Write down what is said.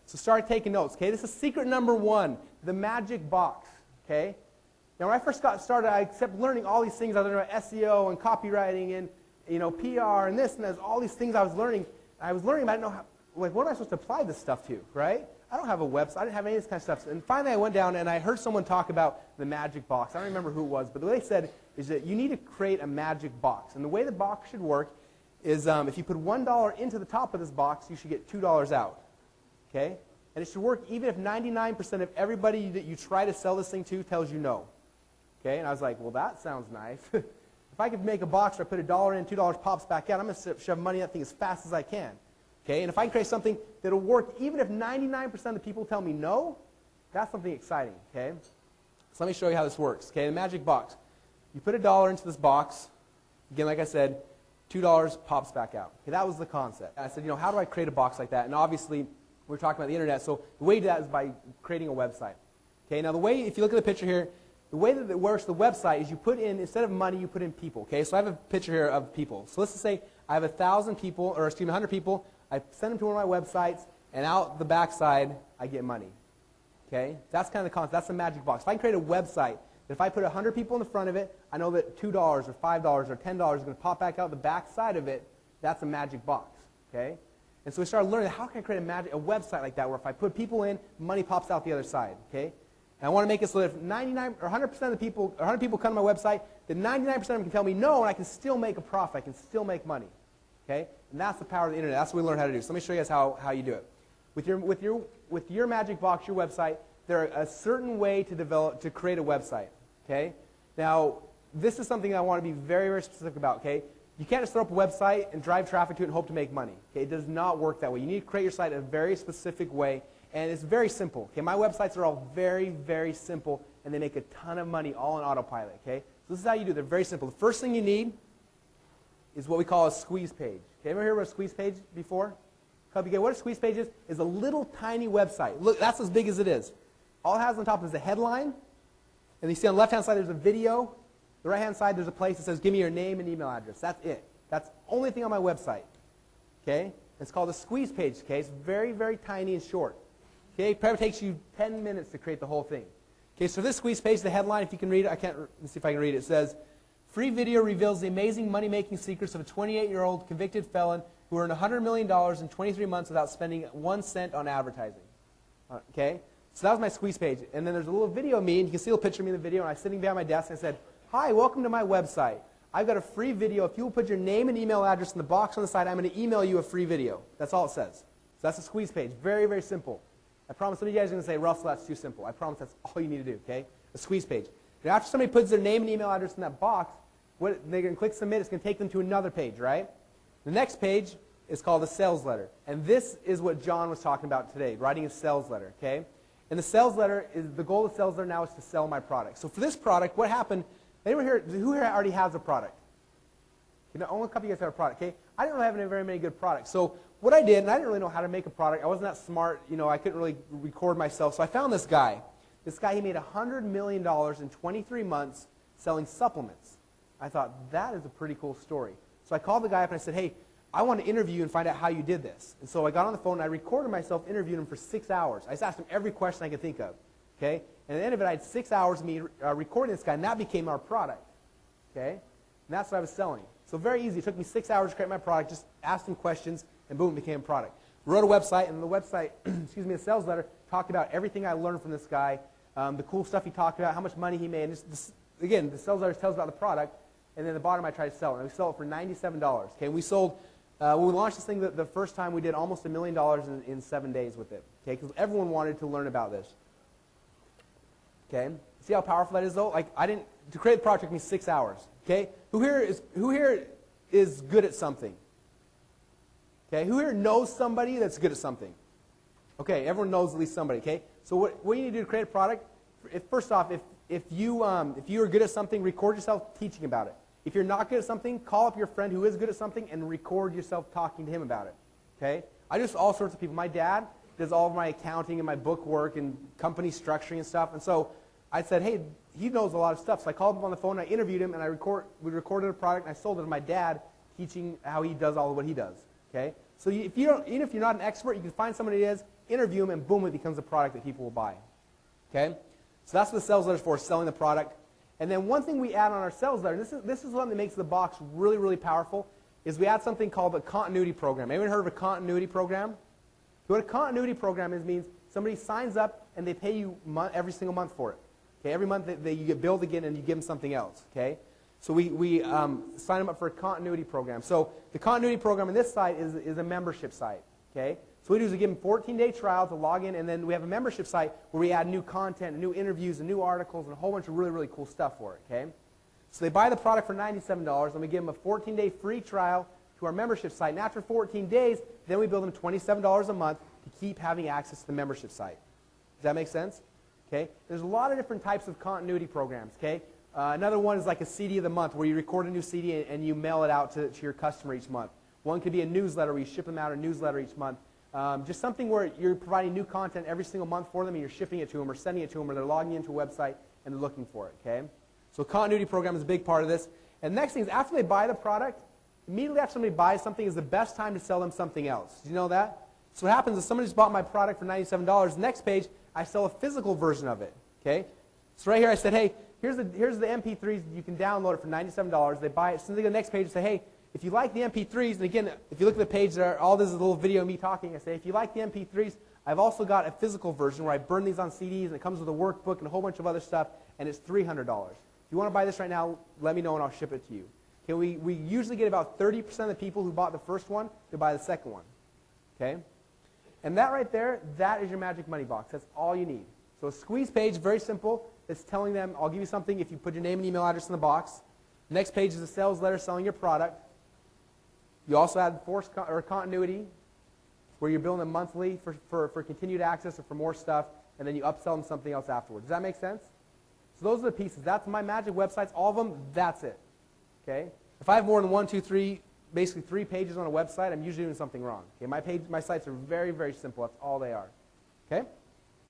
So start taking notes, okay? This is secret number 1, the magic box, okay? Now, when I first got started, I kept learning all these things. I learned about SEO and copywriting and, PR and this and there's all these things I was learning. I was learning, but I didn't know how, like, what am I supposed to apply this stuff to, right? I don't have a website. I didn't have any of this kind of stuff. And finally, I went down and I heard someone talk about the magic box. I don't remember who it was, but the way they said is that you need to create a magic box. And the way the box should work is if you put $1 into the top of this box, you should get $2 out, okay? And it should work even if 99% of everybody that you try to sell this thing to tells you no, okay? And I was like, well, that sounds nice. If I could make a box where I put $1 in, $2 pops back out, I'm going to shove money in that thing as fast as I can. Okay, and if I can create something that will work even if 99% of the people tell me no, that's something exciting, okay? So let me show you how this works, okay? The magic box. You put $1 into this box. Again, like I said, $2 pops back out. Okay, that was the concept. And I said, how do I create a box like that? And obviously, we're talking about the internet, so the way to do that is by creating a website. Okay, now the way, if you look at the picture here, the way that it works, the website, is you put in, instead of money, you put in people, okay? So I have a picture here of people. So let's just say I have 1,000 people, or excuse me, 100 people. I send them to one of my websites, and out the backside, I get money. Okay? That's kind of the concept. That's the magic box. If I can create a website, that if I put 100 people in the front of it, I know that $2 or $5 or $10 is going to pop back out the backside of it. That's a magic box. Okay? And so we started learning, how can I create a website like that, where if I put people in, money pops out the other side. Okay? And I want to make it so that if 99 or 100% of the people, or 100 people come to my website, then 99% of them can tell me no, and I can still make a profit. I can still make money. Okay? And that's the power of the internet. That's what we learned how to do. So let me show you guys how you do it. With your magic box, your website, there are a certain way to create a website. Okay? Now, this is something I want to be very, very specific about. Okay? You can't just throw up a website and drive traffic to it and hope to make money. Okay? It does not work that way. You need to create your site in a very specific way, and it's very simple. Okay? My websites are all very, very simple, and they make a ton of money all on autopilot. Okay? So this is how you do it. They're very simple. The first thing you need is what we call a squeeze page. Okay, ever heard of a squeeze page before? What a squeeze page is a little tiny website. Look, that's as big as it is. All it has on top is a headline, and you see on the left-hand side there's a video. The right-hand side there's a place that says, give me your name and email address. That's it. That's the only thing on my website. Okay? It's called a squeeze page. Okay? It's very, very tiny and short. Okay? It probably takes you 10 minutes to create the whole thing. Okay, so this squeeze page, the headline, if you can read it, let's see if I can read it. It says, free video reveals the amazing money-making secrets of a 28-year-old convicted felon who earned $100 million in 23 months without spending 1 cent on advertising. Okay? So that was my squeeze page. And then there's a little video of me, and you can see a little picture of me in the video, and I was sitting behind my desk, and I said, hi, welcome to my website. I've got a free video. If you will put your name and email address in the box on the side, I'm going to email you a free video. That's all it says. So that's a squeeze page. Very, very simple. I promise some of you guys are going to say, Russell, that's too simple. I promise that's all you need to do, okay? A squeeze page. Now, after somebody puts their name and email address in that box, they're going to click submit. It's going to take them to another page, right? The next page is called a sales letter. And this is what John was talking about today, writing a sales letter, okay? And the sales letter the goal of the sales letter now is to sell my product. So for this product, what happened, anyone here, who here already has a product? Only a couple of you guys have a product, okay? I didn't really have very many good products. So what I did, and I didn't really know how to make a product. I wasn't that smart. I couldn't really record myself. So I found this guy. This guy, he made $100 million in 23 months selling supplements. I thought, that is a pretty cool story. So I called the guy up and I said, hey, I want to interview you and find out how you did this. And so I got on the phone and I recorded myself interviewing him for 6 hours. I just asked him every question I could think of. Okay? And at the end of it, I had 6 hours of me recording this guy, and that became our product. Okay? And that's what I was selling. So very easy. It took me 6 hours to create my product, just asked him questions, and boom, it became a product. Wrote a website, and the website, excuse me, the sales letter, talked about everything I learned from this guy, the cool stuff he talked about, how much money he made. And again, the sales letter tells about the product, and then at the bottom I tried to sell it. And we sold it for $97. Okay? And we sold, when we launched this thing the first time, we did almost $1 million in 7 days with it. Okay? Because everyone wanted to learn about this. Okay? See how powerful that is, though? Like, to create the product took me 6 hours. Okay? Who here is good at something? Okay? Who here knows somebody that's good at something? Okay, everyone knows at least somebody. Okay? So what you need to do to create a product, first off, if you are good at something, record yourself teaching about it. If you're not good at something, call up your friend who is good at something and record yourself talking to him about it. Okay? I just all sorts of people. My dad does all of my accounting and my book work and company structuring and stuff. And so I said, hey, he knows a lot of stuff. So I called him on the phone, and I interviewed him, and we recorded a product, and I sold it to my dad, teaching how he does all of what he does. Okay? So even if you're not an expert, you can find somebody who is, interview them, and boom, it becomes a product that people will buy. Okay? So that's what the sales letter is for, selling the product. And then one thing we add on our sales letter, and this is one that makes the box really, really powerful, is we add something called a continuity program. Anyone heard of a continuity program? What a continuity program is means somebody signs up and they pay you every single month for it. Okay? Every month you get billed again and you give them something else. Okay? So we sign them up for a continuity program. So the continuity program on this site is a membership site. Okay? So what we do is we give them a 14-day trial to log in, and then we have a membership site where we add new content, and new interviews, and new articles, and a whole bunch of really, really cool stuff for it. Okay? So they buy the product for $97, and we give them a 14-day free trial to our membership site. And after 14 days, then we bill them $27 a month to keep having access to the membership site. Does that make sense? Okay? There's a lot of different types of continuity programs. Okay? Another one is like a CD of the month, where you record a new CD and you mail it out to your customer each month. One could be a newsletter where you ship them out a newsletter each month. Just something where you're providing new content every single month for them, and you're shipping it to them or sending it to them, or they're logging into a website and they're looking for it. Okay? So continuity program is a big part of this. And the next thing is after they buy the product, immediately after somebody buys something is the best time to sell them something else. Do you know that? So what happens is somebody just bought my product for $97. The next page, I sell a physical version of it. Okay? So right here I said, hey, here's the MP3s. You can download it for $97. They buy it. So they go to the next page and say, hey, if you like the MP3s, and again, if you look at the page, all this is a little video of me talking. I say, if you like the MP3s, I've also got a physical version where I burn these on CDs, and it comes with a workbook and a whole bunch of other stuff, and it's $300. If you want to buy this right now, let me know and I'll ship it to you. Okay, we usually get about 30% of the people who bought the first one to buy the second one. Okay? And that right there, that is your magic money box. That's all you need. So a squeeze page, very simple. It's telling them, I'll give you something if you put your name and email address in the box. The next page is a sales letter selling your product. You also add continuity, where you're billing them monthly for continued access or for more stuff, and then you upsell them something else afterwards. Does that make sense? So those are the pieces. That's my magic websites. All of them, that's it. Okay? If I have more than 1, 2, 3, basically 3 pages on a website, I'm usually doing something wrong. Okay? My sites are very, very simple. That's all they are. Okay?